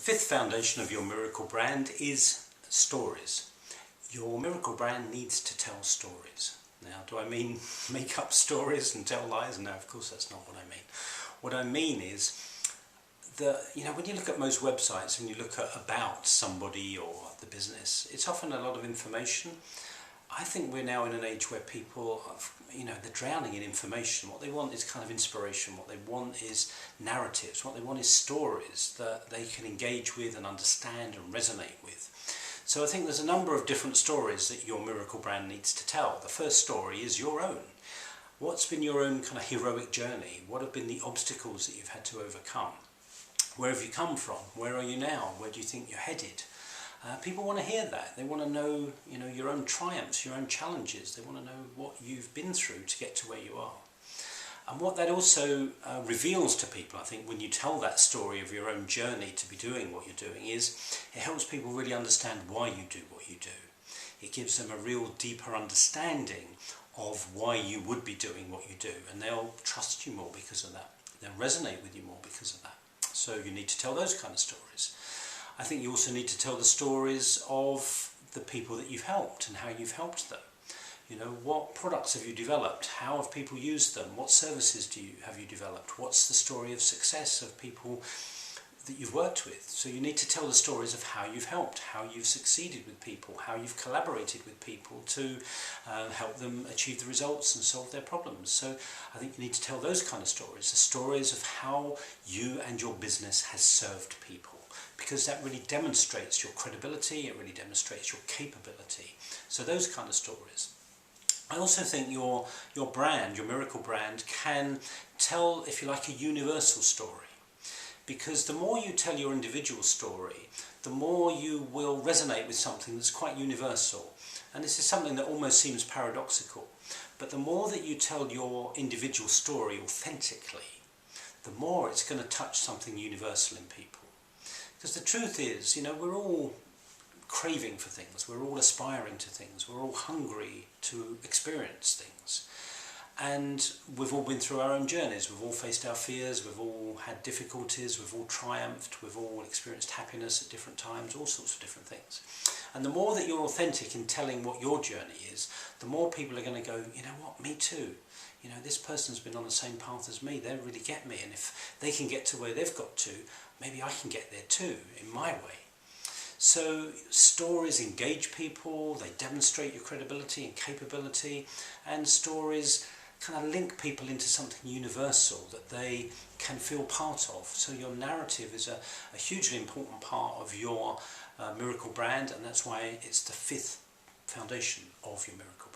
fifth foundation of your miracle brand is stories. Your miracle brand needs to tell stories. Now, do I mean make up stories and tell lies? No, of course that's not what I mean. What I mean is that, when you look at most websites and you look at about somebody or the business, it's often a lot of information. I think we're now in an age where people, they're drowning in information. What they want is kind of inspiration. What they want is narratives. What they want is stories that they can engage with and understand and resonate with. So I think there's a number of different stories that your miracle brand needs to tell. The first story is your own. What's been your own kind of heroic journey? What have been the obstacles that you've had to overcome? Where have you come from? Where are you now? Where do you think you're headed? People want to hear that. They want to know, your own triumphs, your own challenges. They want to know what you've been through to get to where you are. And what that also reveals to people, I think, when you tell that story of your own journey to be doing what you're doing, is it helps people really understand why you do what you do. It gives them a real deeper understanding of why you would be doing what you do, and they'll trust you more because of that. They'll resonate with you more because of that. So you need to tell those kind of stories. I think you also need to tell the stories of the people that you've helped and how you've helped them. What products have you developed? How have people used them? What services have you developed? What's the story of success of people that you've worked with? So you need to tell the stories of how you've helped, how you've succeeded with people, how you've collaborated with people to help them achieve the results and solve their problems. So I think you need to tell those kind of stories, the stories of how you and your business has served people, because that really demonstrates your credibility, it really demonstrates your capability. So those kind of stories. I also think your brand, your miracle brand, can tell, if you like, a universal story. Because the more you tell your individual story, the more you will resonate with something that's quite universal. And this is something that almost seems paradoxical. But the more that you tell your individual story authentically, the more it's going to touch something universal in people. Because the truth is, we're all craving for things, we're all aspiring to things, we're all hungry to experience things. And we've all been through our own journeys, we've all faced our fears, we've all had difficulties, we've all triumphed, we've all experienced happiness at different times, all sorts of different things. And the more that you're authentic in telling what your journey is, the more people are going to go, me too. This person's been on the same path as me, they really get me, and if they can get to where they've got to, maybe I can get there too, in my way. So stories engage people, they demonstrate your credibility and capability, and stories kind of link people into something universal that they can feel part of. So your narrative is a hugely important part of your miracle brand, and that's why it's the fifth foundation of your miracle brand.